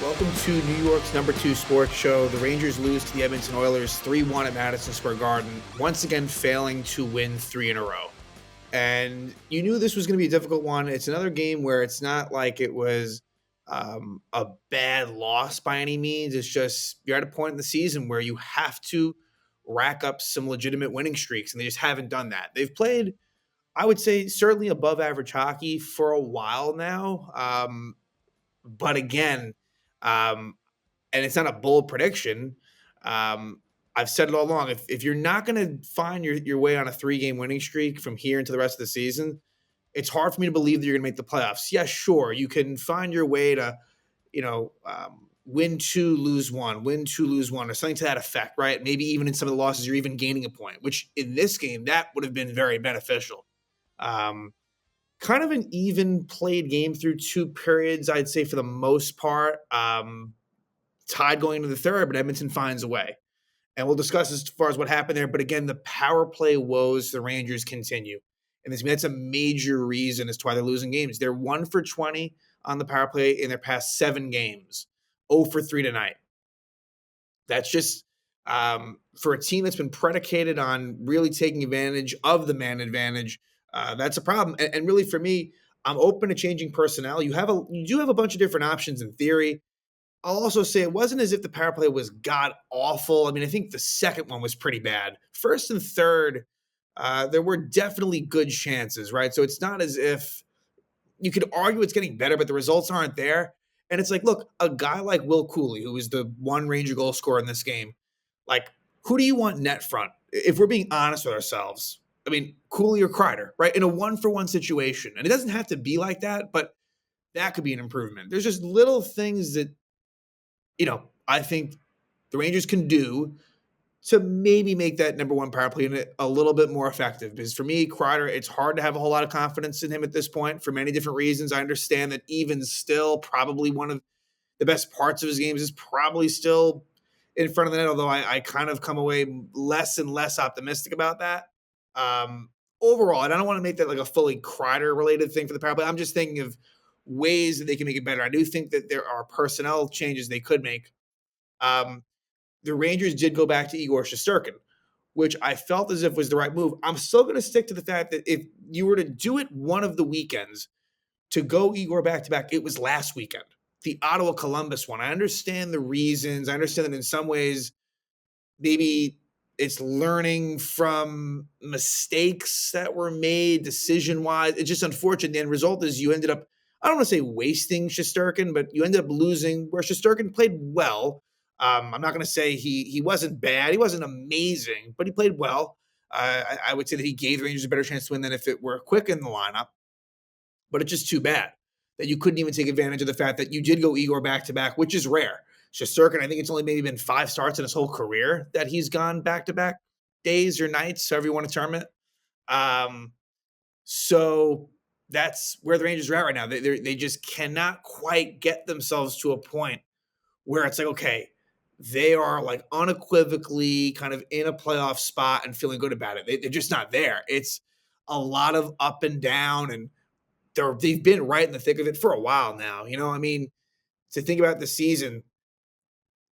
Welcome to New York's number two sports show. The Rangers lose to the Edmonton Oilers 3-1 at Madison Square Garden, once again failing to win three in a row. And you knew this was going to be a difficult one. It's another game where it's not like it was a bad loss by any means. It's just you're at a point in the season where you have to rack up some legitimate winning streaks, and they just haven't done that. They've played, I would say, certainly above average hockey for a while now. But again, um, and it's not a bold prediction. Um, I've said it all along. If you're not going to find your way on a 3-game winning streak from here into the rest of the season, it's hard for me to believe that you're going to make the playoffs. Yeah, sure, you can find your way to, win two, lose one, win two, lose one, or something to that effect, right? Maybe even in some of the losses, you're even gaining a point, which in this game, that would have been very beneficial. Um, Kind of an even played game through two periods, I'd say, for the most part. Tied going into the third, but Edmonton finds a way. And we'll discuss as far as what happened there. But again, the power play woes the Rangers continue. And that's a major reason as to why they're losing games. They're 1 for 20 on the power play in their past 7 games, 0 for 3 tonight. That's just for a team that's been predicated on really taking advantage of the man advantage. That's a problem. And really, for me, I'm open to changing personnel. You do have a bunch of different options in theory. I'll also say it wasn't as if the power play was god awful. I mean, I think the second one was pretty bad. First and third, there were definitely good chances, right? So it's not as if you could argue it's getting better, but the results aren't there. And it's like, look, a guy like Will Cooley, who is the one Ranger goal scorer in this game, like, who do you want net front? If we're being honest with ourselves, I mean, Cooley or Kreider, right? In a 1-for-1 situation. And it doesn't have to be like that, but that could be an improvement. There's just little things that I think the Rangers can do to maybe make that number one power play unit a little bit more effective. Because for me, Kreider, it's hard to have a whole lot of confidence in him at this point for many different reasons. I understand that even still, probably one of the best parts of his games is probably still in front of the net, although I kind of come away less and less optimistic about that. Overall, and I don't want to make that like a fully Kreider related thing for the power play. I'm just thinking of ways that they can make it better. I do think that there are personnel changes they could make. Um, the Rangers did go back to Igor Shesterkin, which I felt as if was the right move. I'm still going to stick to the fact that if you were to do it one of the weekends to go Igor back to back, it was last weekend, the Ottawa Columbus one. I understand the reasons. I understand that in some ways, maybe it's learning from mistakes that were made decision wise. It's just unfortunate. The end result is you ended up, I don't want to say wasting Shesterkin, but you ended up losing where Shesterkin played well. I'm not going to say he wasn't bad. He wasn't amazing, but he played well. I would say that he gave the Rangers a better chance to win than if it were quick in the lineup. But it's just too bad that you couldn't even take advantage of the fact that you did go Igor back to back, which is rare. Shesterkin, I think it's only maybe been 5 starts in his whole career that he's gone back to back days or nights, however you want to term it. So that's where the Rangers are at right now. They just cannot quite get themselves to a point where it's like, okay, they are like unequivocally kind of in a playoff spot and feeling good about it. They're just not there. It's a lot of up and down, and they've been right in the thick of it for a while now. I mean, to think about the season,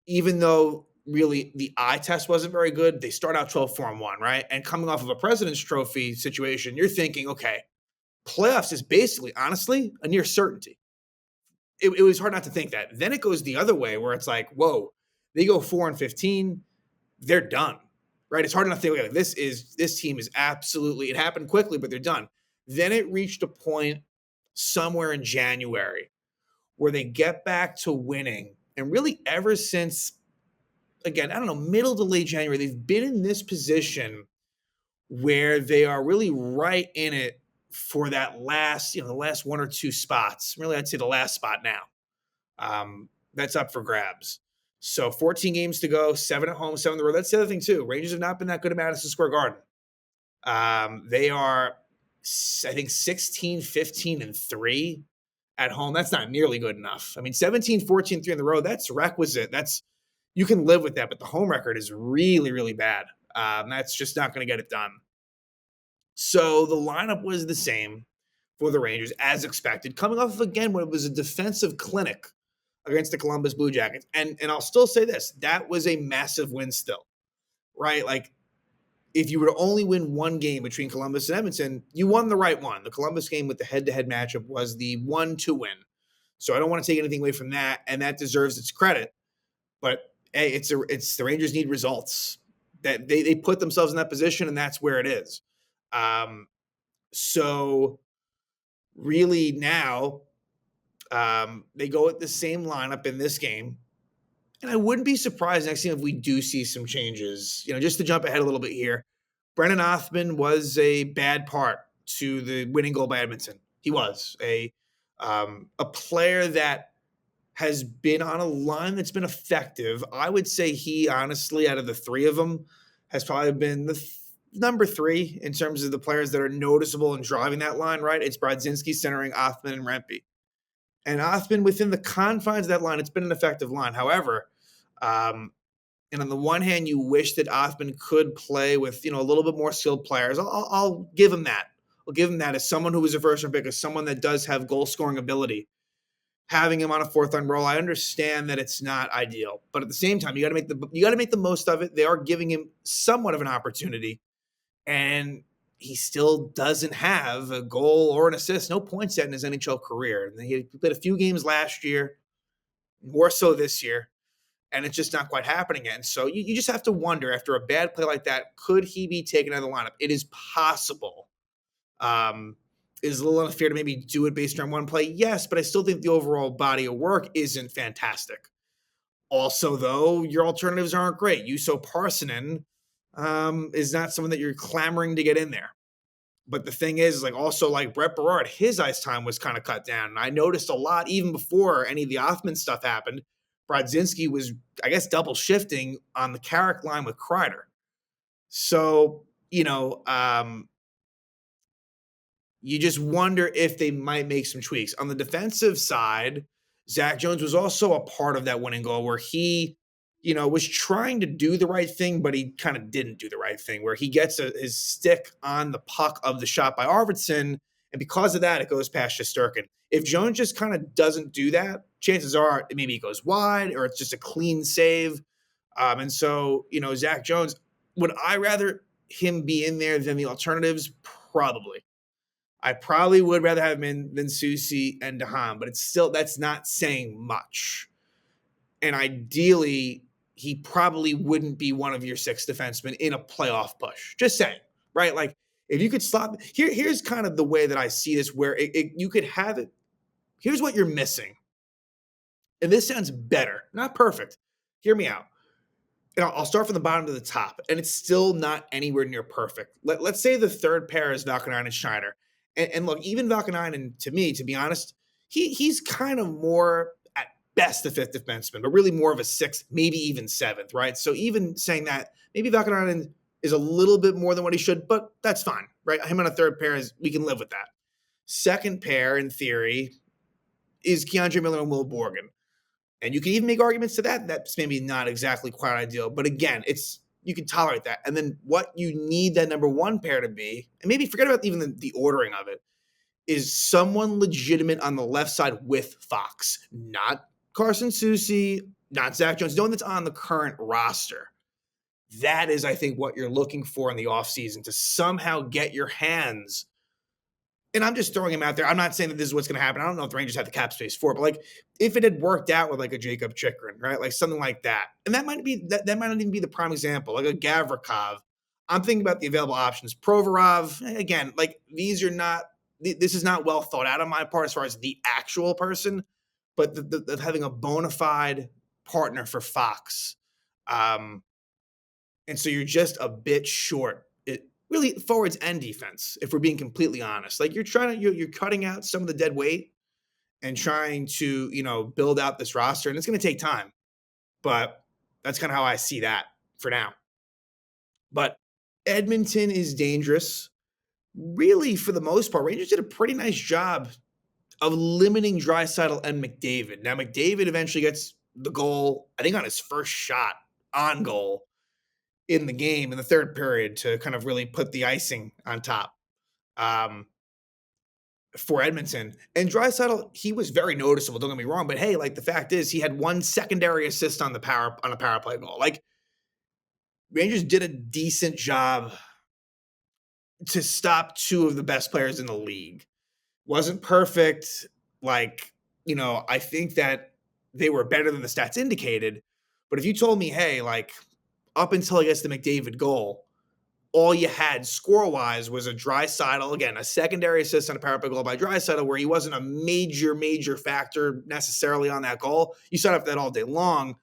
even though really the eye test wasn't very good, they start out 12-4-1, right? And coming off of a President's Trophy situation, you're thinking, okay, playoffs is basically, honestly, a near certainty. It was hard not to think that. Then it goes the other way where it's like, whoa, they go 4-15, they're done, right? It's hard not to think, okay, this team is absolutely, it happened quickly, but they're done. Then it reached a point somewhere in January where they get back to winning. And really ever since, again, I don't know, middle to late January, they've been in this position where they are really right in it for that last, the last 1 or 2 spots. Really, I'd say the last spot now. That's up for grabs. So 14 games to go, 7 at home, 7 on the road. That's the other thing too. Rangers have not been that good at Madison Square Garden. They are, I think, 16, 15, and 3 at home. That's not nearly good enough. I mean, 17, 14, 3 on the road, that's requisite. You can live with that, but the home record is really, really bad. That's just not going to get it done. So the lineup was the same for the Rangers as expected, coming off of, again, what was a defensive clinic against the Columbus Blue Jackets. And I'll still say this, that was a massive win still, right? Like if you were to only win one game between Columbus and Edmonton, you won the right one. The Columbus game with the head-to-head matchup was the 1-2 win. So I don't want to take anything away from that, and that deserves its credit. But hey, it's the Rangers need results. That they put themselves in that position, and that's where it is. So really now, they go with the same lineup in this game. And I wouldn't be surprised next game if we do see some changes. Just to jump ahead a little bit here, Brennan Othman was a bad part to the winning goal by Edmonton. He was a player that has been on a line that's been effective. I would say he, honestly, out of the three of them, has probably been the number three in terms of the players that are noticeable in driving that line, right? It's Brodzinski centering Othman and Rempe. And Othman, within the confines of that line, it's been an effective line. However, and on the one hand, you wish that Othman could play with, a little bit more skilled players. I'll give him that. I'll give him that as someone who was a first-round pick, as someone that does have goal-scoring ability. Having him on a fourth-line role, I understand that it's not ideal, but at the same time, you got to make the most of it. They are giving him somewhat of an opportunity, and he still doesn't have a goal or an assist, no points yet in his NHL career. And he played a few games last year, more so this year, and it's just not quite happening yet. And so you just have to wonder, after a bad play like that, could he be taken out of the lineup? It is possible. Is a little unfair to maybe do it based on one play? Yes, but I still think the overall body of work isn't fantastic. Also, though, your alternatives aren't great. Juuso Parssinen is not someone that you're clamoring to get in there. But the thing is, like Brett Berard, his ice time was kind of cut down. And I noticed a lot, even before any of the Othman stuff happened, Brodzinski was, I guess, double shifting on the Carrick line with Kreider. So, you just wonder if they might make some tweaks. On the defensive side, Zach Jones was also a part of that winning goal where he, was trying to do the right thing, but he kind of didn't do the right thing, where he gets his stick on the puck of the shot by Arvidsson, and because of that, it goes past Shesterkin. If Jones just kind of doesn't do that, chances are maybe he goes wide or it's just a clean save. And so, Zach Jones, would I rather him be in there than the alternatives? Probably. I probably would rather have him in than Susie and Dahan, but that's not saying much. And ideally, he probably wouldn't be one of your six defensemen in a playoff push. Just saying, right? Like, if you could slot here's kind of the way that I see this, where you could have it. Here's what you're missing. And this sounds better, not perfect. Hear me out. And I'll start from the bottom to the top, and it's still not anywhere near perfect. Let's say the third pair is Valkonen and Schneider. And look, even Valkonen, to me, to be honest, he's kind of more at best a fifth defenseman, but really more of a sixth, maybe even seventh, right? So even saying that, maybe Valkonen is a little bit more than what he should, but that's fine, right? Him on a third pair, we can live with that. Second pair, in theory, is Keandre Miller and Will Borgen. And you can even make arguments to that. That's maybe not exactly quite ideal. But again, you can tolerate that. And then what you need that number one pair to be, and maybe forget about even the ordering of it, is someone legitimate on the left side with Fox. Not Carson Soucy, not Zach Jones, no one that's on the current roster. That is, I think, what you're looking for in the offseason, to somehow get your hands. And I'm just throwing him out there. I'm not saying that this is what's going to happen. I don't know if the Rangers have the cap space for it, but if it had worked out with a Jacob Chikrin, right? Like something like that. And that might not even be the prime example, like a Gavrikov. I'm thinking about the available options. Provorov, again, this is not well thought out on my part as far as the actual person, but the having a bona fide partner for Fox. And so you're just a bit short. Really, forwards and defense, if we're being completely honest. You're cutting out some of the dead weight and trying to, build out this roster, and it's going to take time. But that's kind of how I see that for now. But Edmonton is dangerous. Really, for the most part, Rangers did a pretty nice job of limiting Draisaitl and McDavid. Now, McDavid eventually gets the goal, I think on his first shot on goal in the game in the third period, to kind of really put the icing on top. for Edmonton. And Draisaitl, he was very noticeable. Don't get me wrong, but hey, like the fact is, he had one secondary assist on a power play goal. Like Rangers did a decent job to stop two of the best players in the league. Wasn't perfect. Like, I think that they were better than the stats indicated. But if you told me, hey, like up until I guess the McDavid goal, all you had score-wise was a Draisaitl, again, a secondary assist on a power play goal by Draisaitl, where he wasn't a major factor necessarily on that goal. You set up that all day long.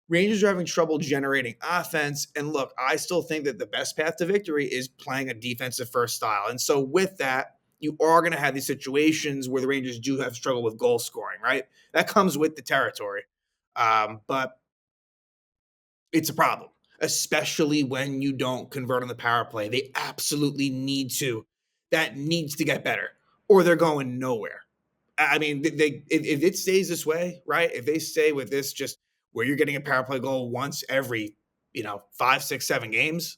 Rangers are having trouble generating offense. And look, I still think that the best path to victory is playing a defensive first style. And so with that, you are going to have these situations where the Rangers do have struggle with goal scoring, right? That comes with the territory. But it's a problem, especially when you don't convert on the power play. They absolutely need to. That needs to get better, or they're going nowhere. I mean, if it stays this way, right? If they stay with this, just where you're getting a power play goal once every, 5, 6, 7 games,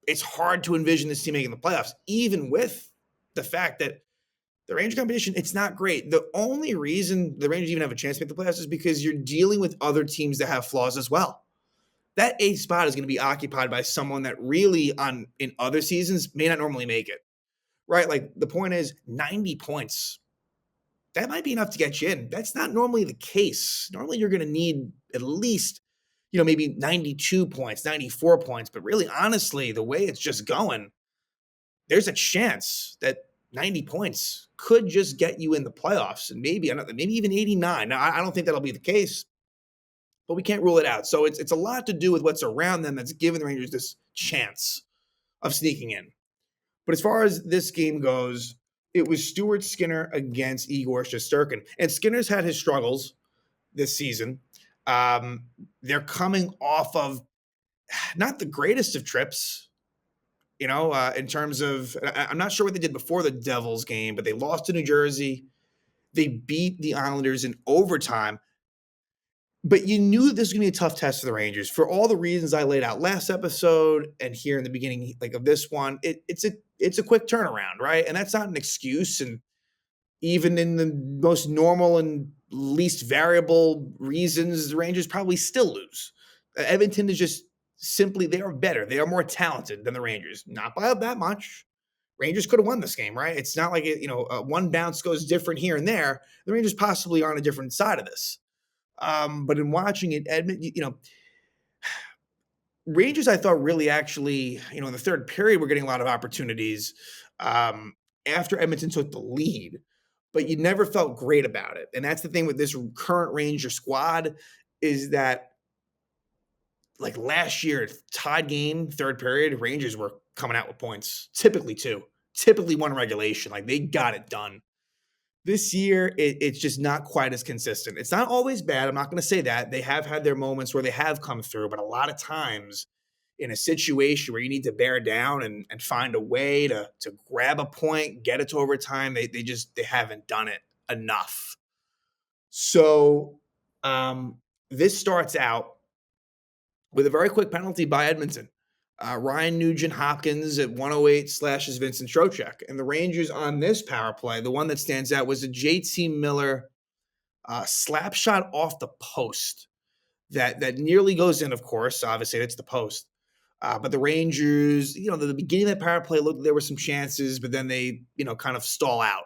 it's hard to envision this team making the playoffs, even with the fact that the Ranger competition, it's not great. The only reason the Rangers even have a chance to make the playoffs is because you're dealing with other teams that have flaws as well. That eighth spot is going to be occupied by someone that really in other seasons may not normally make it, right? Like the point is 90 points. That might be enough to get you in. That's not normally the case. Normally you're going to need at least, maybe 92 points, 94 points. But really, honestly, the way it's just going, there's a chance that 90 points could just get you in the playoffs and maybe even 89. Now, I don't think that'll be the case, but we can't rule it out. So it's a lot to do with what's around them that's giving the Rangers this chance of sneaking in. But as far as this game goes, it was Stuart Skinner against Igor Shesterkin. And Skinner's had his struggles this season. They're coming off of not the greatest of trips, in terms of, I'm not sure what they did before the Devils game, but they lost to New Jersey. They beat the Islanders in overtime. But you knew this was going to be a tough test for the Rangers for all the reasons I laid out last episode and here in the beginning, like of this one. It's a quick turnaround, right? And that's not an excuse. And even in the most normal and least variable reasons, the Rangers probably still lose. Edmonton is just simply, they are better. They are more talented than the Rangers, not by that much. Rangers could have won this game, right? It's not like one bounce goes different here and there. The Rangers possibly are on a different side of this. But in watching it, Rangers, I thought really actually, in the third period, we're getting a lot of opportunities after Edmonton took the lead, but you never felt great about it. And that's the thing with this current Ranger squad is that, like last year, tied game, third period, Rangers were coming out with points, typically two, typically one regulation. Like they got it done. This year, it's just not quite as consistent. It's not always bad. I'm not going to say that. They have had their moments where they have come through, but a lot of times in a situation where you need to bear down and find a way to grab a point, get it to overtime, they haven't done it enough. So this starts out with a very quick penalty by Edmonton. Ryan Nugent-Hopkins at 108 slashes Vincent Trocheck. And the Rangers on this power play, the one that stands out was a JT Miller slap shot off the post that nearly goes in, of course. Obviously, it's the post. But the Rangers, the beginning of that power play looked there were some chances, but then they, kind of stall out.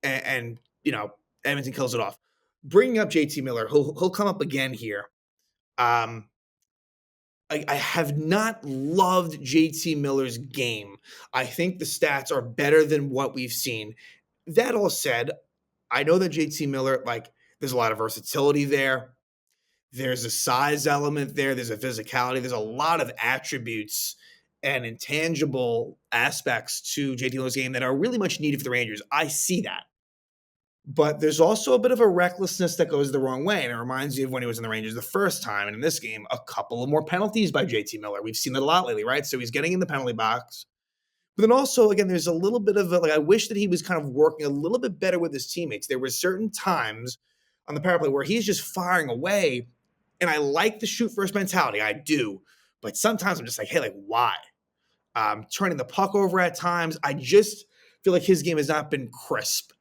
And Edmonton kills it off. Bringing up JT Miller, he'll come up again here. I have not loved JT Miller's game. I think the stats are better than what we've seen. That all said, I know that JT Miller, there's a lot of versatility there. There's a size element there. There's a physicality. There's a lot of attributes and intangible aspects to JT Miller's game that are really much needed for the Rangers. I see that. But there's also a bit of a recklessness that goes the wrong way. And it reminds you of when he was in the Rangers the first time. And in this game, a couple of more penalties by JT Miller. We've seen that a lot lately, right? So he's getting in the penalty box. But then also, again, there's a little bit of I wish that he was kind of working a little bit better with his teammates. There were certain times on the power play where he's just firing away. And I like the shoot first mentality. I do. But sometimes I'm just like, hey, why? Turning the puck over at times. I just feel like his game has not been crisp.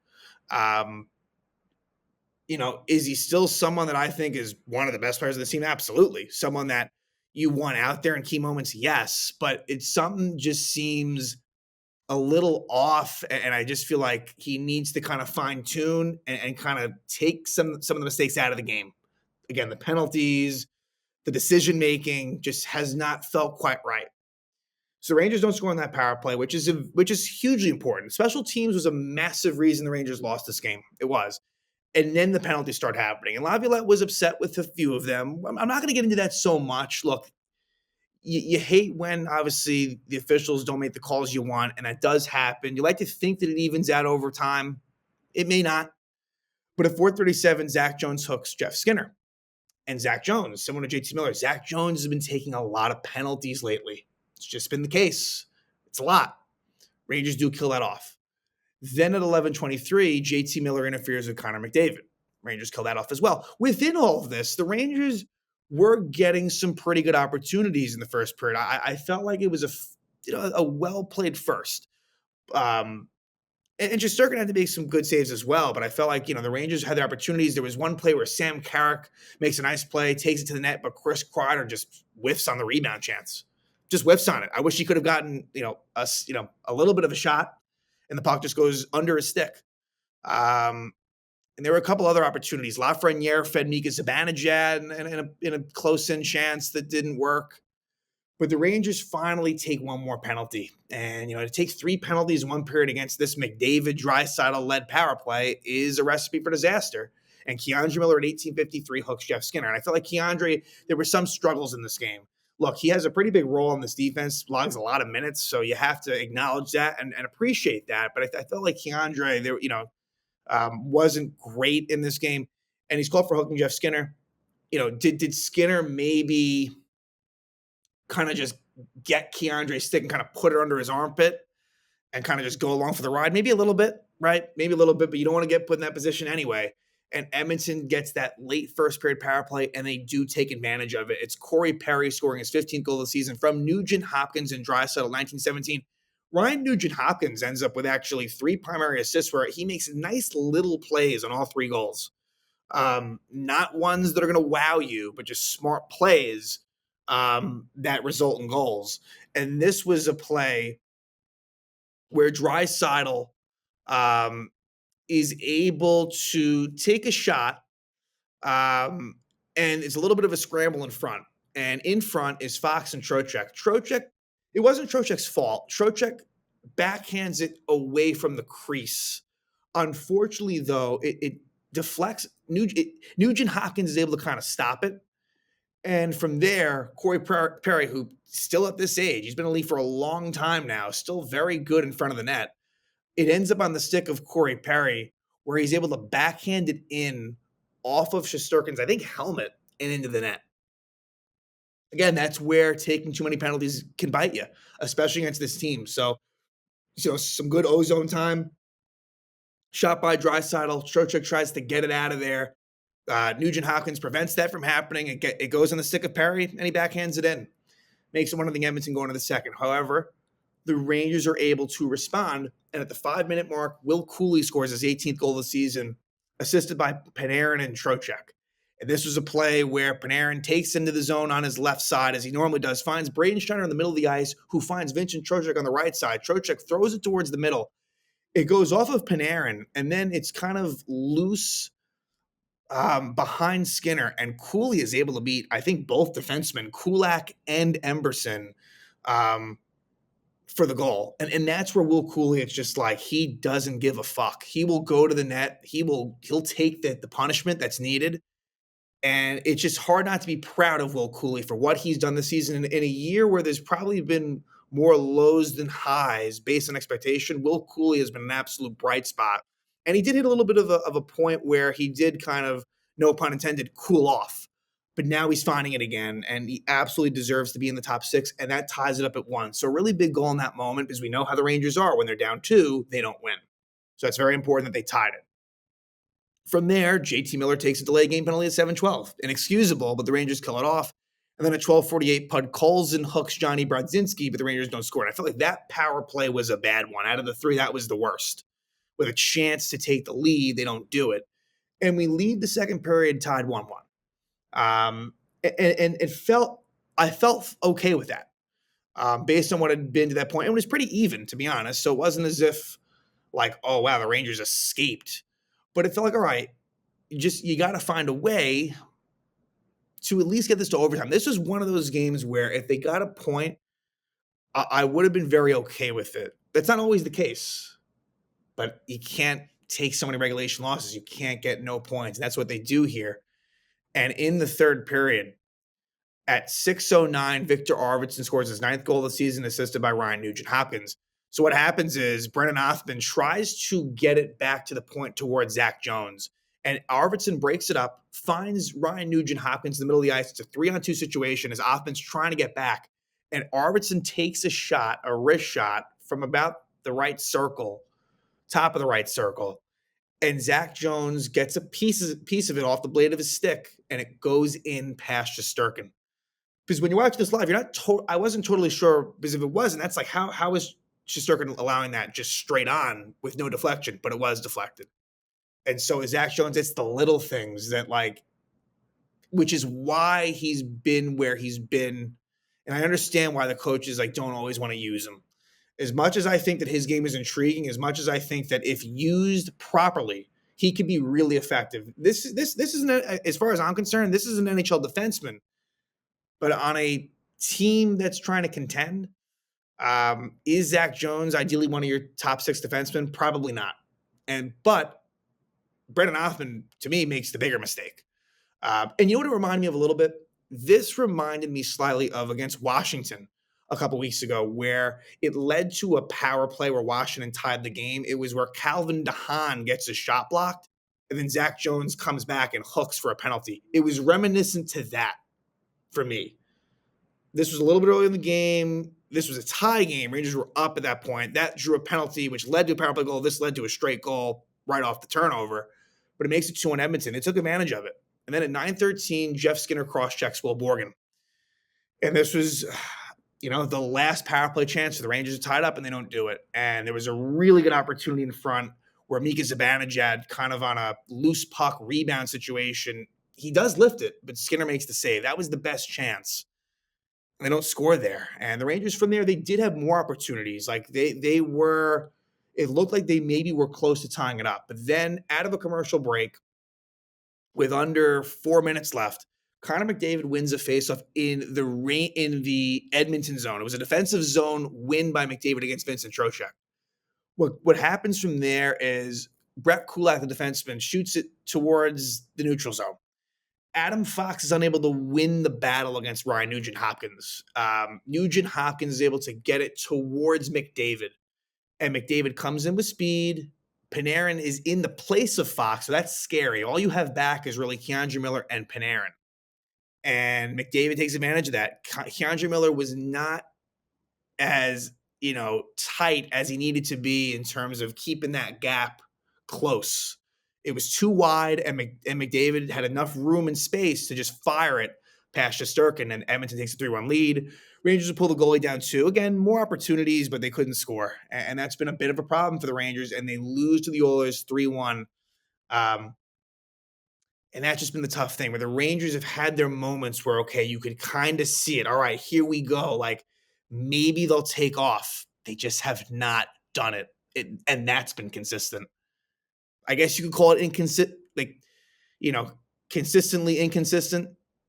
Um, is he still someone that I think is one of the best players on the team? Absolutely. Someone that you want out there in key moments? Yes. But it's something just seems a little off. And I just feel like he needs to kind of fine tune and kind of take some of the mistakes out of the game. Again, the penalties, the decision making just has not felt quite right. So the Rangers don't score on that power play, which is hugely important. Special teams was a massive reason the Rangers lost this game. It was. And then the penalties start happening. And Laviolette was upset with a few of them. I'm not going to get into that so much. Look, you hate when obviously the officials don't make the calls you want, and that does happen. You like to think that it evens out over time. It may not. But at 4:37, Zach Jones hooks Jeff Skinner. And Zach Jones, similar to JT Miller, Zach Jones has been taking a lot of penalties lately. It's just been the case. It's a lot. Rangers do kill that off. Then at 11:23, JT Miller interferes with Connor McDavid. Rangers kill that off as well. Within all of this, the Rangers were getting some pretty good opportunities in the first period. I felt like it was a well-played first. And Shesterkin had to make some good saves as well, but I felt like, the Rangers had their opportunities. There was one play where Sam Carrick makes a nice play, takes it to the net, but Chris Kreider just whiffs on the rebound chance. Just whiffs on it. I wish he could have gotten, a little bit of a shot, and the puck just goes under his stick. And there were a couple other opportunities. Lafreniere fed Mika Zibanejad in a close-in chance that didn't work. But the Rangers finally take one more penalty. And, to take 3 penalties in one period against this McDavid Draisaitl-led power play is a recipe for disaster. And Keandre Miller at 18:53 hooks Jeff Skinner. And I felt like Keandre, there were some struggles in this game. Look, he has a pretty big role in this defense, logs a lot of minutes, so you have to acknowledge that and appreciate that. But I felt like Keandre, there, wasn't great in this game. And he's called for hooking Jeff Skinner. Did Skinner maybe kind of just get Keandre's stick and kind of put it under his armpit and kind of just go along for the ride? Maybe a little bit, right? Maybe a little bit, but you don't want to get put in that position anyway. And Edmonton gets that late first period power play, and they do take advantage of it. It's Corey Perry scoring his 15th goal of the season from Nugent Hopkins and Draisaitl 1917. Ryan Nugent Hopkins ends up with actually 3 primary assists where he makes nice little plays on all 3 goals. Not ones that are going to wow you, but just smart plays that result in goals. And this was a play where Draisaitl is able to take a shot, and it's a little bit of a scramble in front. And in front is Fox and Trocheck. It wasn't Trocheck's fault. Trocheck backhands it away from the crease. Unfortunately, though, it deflects. Nugent Hopkins is able to kind of stop it. And from there, Corey Perry, who still at this age, he's been in the league for a long time now, still very good in front of the net. It ends up on the stick of Corey Perry, where he's able to backhand it in off of Shesterkin's, I think, helmet and into the net. Again, that's where taking too many penalties can bite you, especially against this team. So, some good ozone time. Shot by Draisaitl. Trocheck tries to get it out of there. Nugent Hopkins prevents that from happening. It goes on the stick of Perry, and he backhands it in. Makes it 1-0 Edmonton going to the second. However, the Rangers are able to respond, and at the 5-minute mark, Will Cooley scores his 18th goal of the season, assisted by Panarin and Trocheck. And this was a play where Panarin takes into the zone on his left side, as he normally does, finds Braden Schneider in the middle of the ice, who finds Vincent Trocheck on the right side. Trocheck throws it towards the middle. It goes off of Panarin, and then it's kind of loose behind Skinner, and Cooley is able to beat, I think, both defensemen, Kulak and Emberson, for the goal. And that's where Will Cooley, it's just like, he doesn't give a fuck. He will go to the net. He'll take the punishment that's needed. And it's just hard not to be proud of Will Cooley for what he's done this season in a year where there's probably been more lows than highs based on expectation. Will Cooley has been an absolute bright spot. And he did hit a little bit of a point where he did kind of, no pun intended, cool off. But now he's finding it again, and he absolutely deserves to be in the top 6, and that ties it up at 1. So a really big goal in that moment, because we know how the Rangers are. When they're down 2, they don't win. So it's very important that they tied it. From there, JT Miller takes a delayed game penalty at 7:12. Inexcusable, but the Rangers kill it off. And then at 12:48, Pud Colson hooks Johnny Brodzinski, but the Rangers don't score. And I feel like that power play was a bad one. Out of the 3, that was the worst. with a chance to take the lead. They don't do it. And we leave the second period tied 1-1. And I felt okay with that based on what had been to that point. It was pretty even, to be honest. So it wasn't as if like, oh, wow, the Rangers escaped. But it felt like, all right, you got to find a way to at least get this to overtime. This was one of those games where if they got a point, I would have been very okay with it. That's not always the case, but you can't take so many regulation losses. You can't get no points. And that's what they do here. And in the third period, at 6:09, Victor Arvidsson scores his ninth goal of the season, assisted by Ryan Nugent-Hopkins. So what happens is Brennan Othman tries to get it back to the point towards Zach Jones. And Arvidsson breaks it up, finds Ryan Nugent-Hopkins in the middle of the ice. It's a 3-on-2 situation as Othman's trying to get back. And Arvidsson takes a wrist shot from about the right circle, top of the right circle. And Zach Jones gets a piece of it off the blade of his stick, and it goes in past Shesterkin. Because when you're watching this live, I wasn't totally sure, because if it wasn't, that's like, how is Shesterkin allowing that just straight on with no deflection? But it was deflected. And so Zach Jones, it's the little things that which is why he's been where he's been. And I understand why the coaches don't always want to use him. As much as I think that his game is intriguing, as much as I think that if used properly, he could be really effective. This isn't, as far as I'm concerned, this is an NHL defenseman. But on a team that's trying to contend, is Zach Jones ideally one of your top 6 defensemen? Probably not. But Brendan Othman, to me, makes the bigger mistake. And you know what it reminded me of a little bit? This reminded me slightly of against Washington a couple weeks ago, where it led to a power play where Washington tied the game. It was where Calvin DeHaan gets his shot blocked, and then Zach Jones comes back and hooks for a penalty. It was reminiscent to that for me. This was a little bit early in the game. This was a tie game. Rangers were up at that point. That drew a penalty, which led to a power play goal. This led to a straight goal right off the turnover. But it makes it 2-1 Edmonton. They took advantage of it. And then at 9:13, Jeff Skinner cross-checks Will Borgen. And this was, the last power play chance for the Rangers are tied up, and they don't do it. And there was a really good opportunity in front where Mika Zibanejad, kind of on a loose puck rebound situation, he does lift it, but Skinner makes the save. That was the best chance. And they don't score there. And the Rangers from there, they did have more opportunities. It looked like they maybe were close to tying it up. But then out of a commercial break, with under 4 minutes left, Connor McDavid wins a faceoff in the Edmonton zone. It was a defensive zone win by McDavid against Vincent Trocheck. What happens from there is Brett Kulak, the defenseman, shoots it towards the neutral zone. Adam Fox is unable to win the battle against Ryan Nugent-Hopkins. Nugent-Hopkins is able to get it towards McDavid, and McDavid comes in with speed. Panarin is in the place of Fox, so that's scary. All you have back is really Keandre Miller and Panarin. And McDavid takes advantage of that. Keandre Miller was not as, tight as he needed to be in terms of keeping that gap close. It was too wide, and McDavid had enough room and space to just fire it past Shesterkin, and Edmonton takes a 3-1 lead. Rangers will pull the goalie down too. Again, more opportunities, but they couldn't score. And that's been a bit of a problem for the Rangers, and they lose to the Oilers 3-1. And that's just been the tough thing, where the Rangers have had their moments where, okay, you could kind of see it. All right, here we go. Maybe they'll take off. They just have not done it. And that's been consistent. I guess you could call it consistently inconsistent.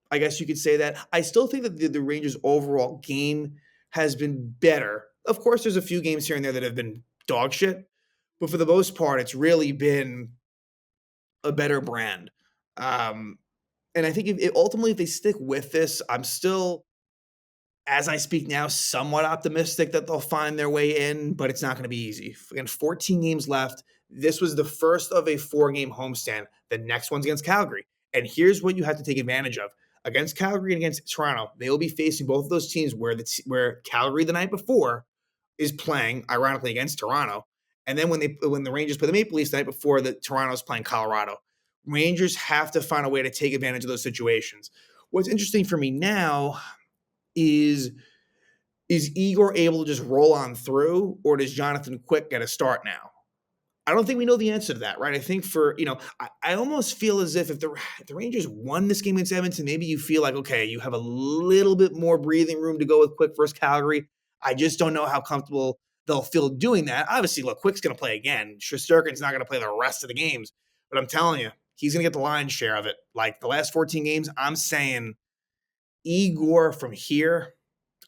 I guess you could say that. I still think that the Rangers' overall game has been better. Of course, there's a few games here and there that have been dog shit, but for the most part, it's really been a better brand. And I think ultimately, if they stick with this, I'm still, as I speak now, somewhat optimistic that they'll find their way in, but it's not going to be easy. Again, 14 games left. This was the first of a 4-game homestand. The next one's against Calgary. And here's what you have to take advantage of. Against Calgary and against Toronto, they will be facing both of those teams where Calgary the night before is playing, ironically, against Toronto. And then when the Rangers play the Maple Leafs the night before, Toronto's playing Colorado. Rangers have to find a way to take advantage of those situations. What's interesting for me now is Igor able to just roll on through, or does Jonathan Quick get a start now? I don't think we know the answer to that, right? I think I almost feel as if if the Rangers won this game against Edmonton, maybe you feel like, okay, you have a little bit more breathing room to go with Quick versus Calgary. I just don't know how comfortable they'll feel doing that. Obviously, look, Quick's going to play again. Shesterkin's not going to play the rest of the games, but I'm telling you, he's going to get the lion's share of it. Like the last 14 games, I'm saying Igor from here.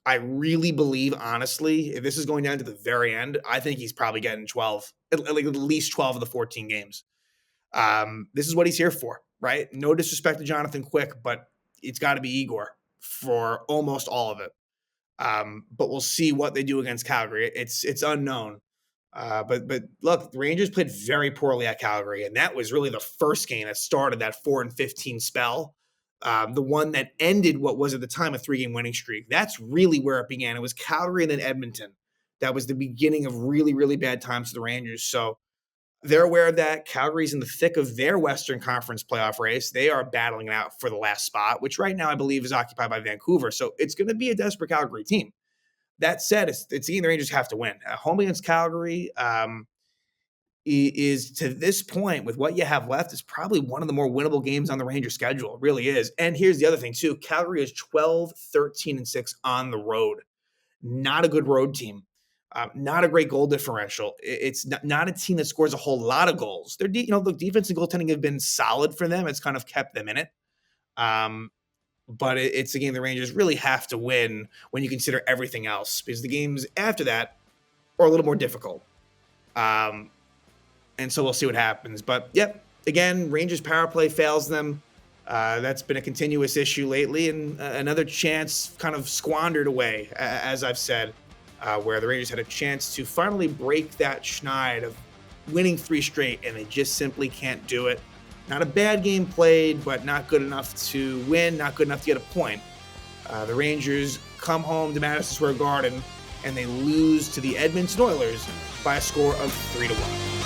I really believe, honestly, if this is going down to the very end, I think he's probably getting 12, like at least 12 of the 14 games. This is what he's here for, right? No disrespect to Jonathan Quick, but it's got to be Igor for almost all of it. But we'll see what they do against Calgary. It's unknown. But look, the Rangers played very poorly at Calgary, and that was really the first game that started that 4-15 spell. The one that ended what was at the time a 3-game winning streak. That's really where it began. It was Calgary and then Edmonton. That was the beginning of really, really bad times for the Rangers. So they're aware of that. Calgary's in the thick of their Western Conference playoff race. They are battling it out for the last spot, which right now I believe is occupied by Vancouver. So it's going to be a desperate Calgary team. That said, it's the game the Rangers have to win. Home against Calgary is, to this point, with what you have left, is probably one of the more winnable games on the Rangers schedule. It really is. And here's the other thing, too. Calgary is 12-13-6 on the road. Not a good road team. Not a great goal differential. It's not a team that scores a whole lot of goals. Their defense and goaltending have been solid for them. It's kind of kept them in it. But it's a game the Rangers really have to win when you consider everything else, because the games after that are a little more difficult. And so we'll see what happens. But, yep, again, Rangers power play fails them. That's been a continuous issue lately, and another chance kind of squandered away, as I've said, where the Rangers had a chance to finally break that schneid of winning 3 straight, and they just simply can't do it. Not a bad game played, but not good enough to win, not good enough to get a point. The Rangers come home to Madison Square Garden, and they lose to the Edmonton Oilers by a score of 3-1.